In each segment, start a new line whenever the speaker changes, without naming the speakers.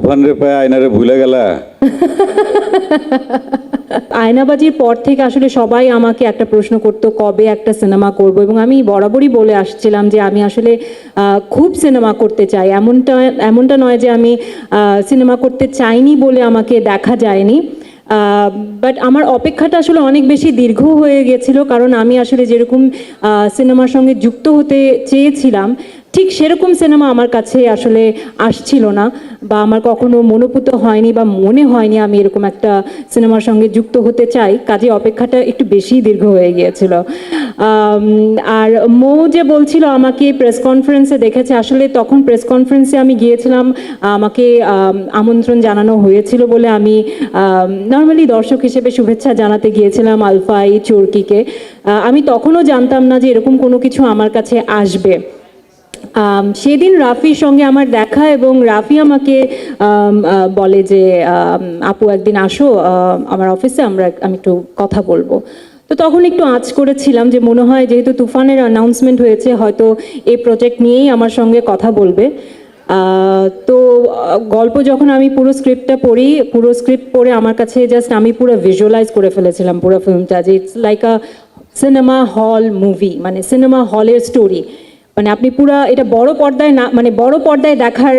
তুফান রে পায় আয়নারে ভুলে গেলা।
আয়নাবাজির পর থেকে আসলে সবাই আমাকে একটা প্রশ্ন করতো কবে একটা সিনেমা করব, এবং আমি বরাবরই বলে আসছিলাম যে আমি আসলে খুব সিনেমা করতে চাই। এমনটা নয় যে আমি সিনেমা করতে চাইনি বলে আমাকে দেখা যায়নি, বাট আমার অপেক্ষাটা আসলে অনেক বেশি দীর্ঘ হয়ে গেছিলো, কারণ আমি আসলে যেরকম সিনেমার সঙ্গে যুক্ত হতে চেয়েছিলাম ঠিক সেরকম সিনেমা আমার কাছে আসলে আসছিল না, বা আমার কখনো মনোভূত হয়নি বা মনে হয়নি আমি এরকম একটা সিনেমার সঙ্গে যুক্ত হতে চাই, কাজে অপেক্ষাটা একটু বেশি দীর্ঘ হয়ে গিয়েছিল। আর মৌ যে বলছিল আমাকে প্রেস কনফারেন্সে দেখেছে, আসলে তখন প্রেস কনফারেন্সে আমি গিয়েছিলাম, আমাকে আমন্ত্রণ জানানো হয়েছিল বলে আমি নর্মালি দর্শক হিসেবে শুভেচ্ছা জানাতে গিয়েছিলাম আলফাই চরকিকে। আমি তখনও জানতাম না যে এরকম কোনো কিছু আমার কাছে আসবে। সেদিন রাফির সঙ্গে আমার দেখা, এবং রাফি আমাকে বলে যে আপু একদিন আসো আমার অফিসে, আমি একটু কথা বলবো। তো তখন একটু আঁচ করেছিলাম যে মনে হয় যেহেতু তুফানের অ্যানাউন্সমেন্ট হয়েছে, হয়তো এই প্রজেক্ট নিয়েই আমার সঙ্গে কথা বলবে। তো গল্প যখন আমি পুরো স্ক্রিপ্ট পড়ে আমার কাছে জাস্ট আমি পুরো ভিজুয়ালাইজ করে ফেলেছিলাম পুরো ফিল্মটা, যে it's like a cinema hall movie, মানে সিনেমা হলের স্টোরি। মানে আপনি পুরা এটা বড় পর্দায় না, মানে বড় পর্দায় দেখার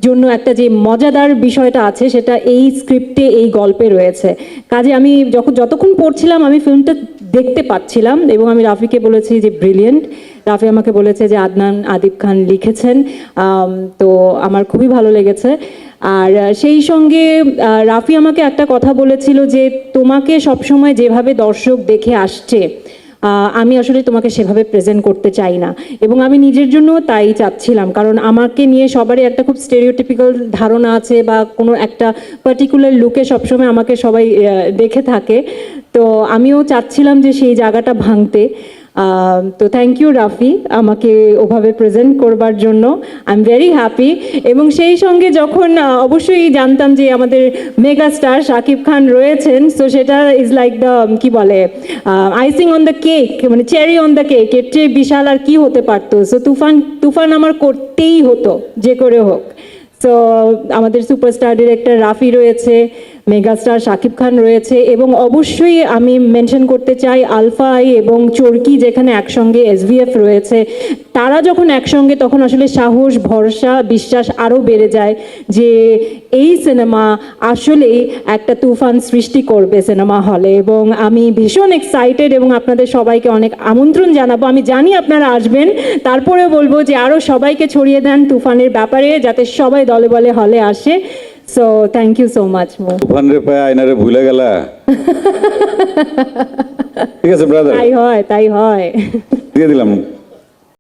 জন্য একটা যে মজাদার বিষয়টা আছে সেটা এই স্ক্রিপ্টে এই গল্পে রয়েছে। কাজে আমি যতক্ষণ পড়ছিলাম আমি ফিল্মটা দেখতে পাচ্ছিলাম, এবং আমি রাফিকে বলেছি যে ব্রিলিয়েন্ট। রাফি আমাকে বলেছে যে আদনান আদিব খান লিখেছেন, তো আমার খুবই ভালো লেগেছে। আর সেই সঙ্গে রাফি আমাকে একটা কথা বলেছিল যে তোমাকে সবসময় যেভাবে দর্শক দেখে আসছে আমি আসলে তোমাকে সেভাবে প্রেজেন্ট করতে চাই না, এবং আমি নিজের জন্য তাই চাচ্ছিলাম, কারণ আমাকে নিয়ে সবারই একটা খুব স্টেরিওটিপিক্যাল ধারণা আছে, বা কোনো একটা পার্টিকুলার লুকে সবসময় আমাকে সবাই দেখে থাকে। তো আমিও চাচ্ছিলাম যে সেই জায়গাটা ভাঙতে। তো থ্যাংক ইউ রাফি আমাকে ওভাবে প্রেজেন্ট করবার জন্য, আই এম ভেরি হ্যাপি। এবং সেই সঙ্গে যখন অবশ্যই জানতাম যে আমাদের মেগা স্টার শাকিব খান রয়েছেন, সো সেটা ইজ লাইক দ্য কি বলে আইসিং অন দ্য কেক, মানে চেরি অন দ্য কেক, এর চেয়ে বিশাল আর কি হতে পারতো। সো তুফান আমার করতেই হতো যে করে হোক। সো আমাদের সুপারস্টার ডিরেক্টর রাফি রয়েছে, মেগাস্টার শাকিব খান রয়েছে, এবং অবশ্যই আমি মেনশন করতে চাই আলফাই এবং চরকি যেখানে একসঙ্গে এসভিএফ রয়েছে, তারা যখন একসঙ্গে তখন আসলে সাহস, ভরসা, বিশ্বাস আরও বেড়ে যায় যে এই সিনেমা আসলেই একটা তুফান সৃষ্টি করবে সিনেমা হলে। এবং আমি ভীষণ এক্সাইটেড, এবং আপনাদের সবাইকে অনেক আমন্ত্রণ জানাবো। আমি জানি আপনারা আসবেন, তারপরেও বলবো যে আরও সবাইকে ছড়িয়ে দেন তুফানের ব্যাপারে, যাতে সবাই দলে বলে হলে আসে। So thank you so much মো।
তুফান রে পায় আয়নারে ভুলে গেলা। ঠিক আছে ব্রাদার,
তাই হয়, তাই হয়।
দিয়ে দিলাম।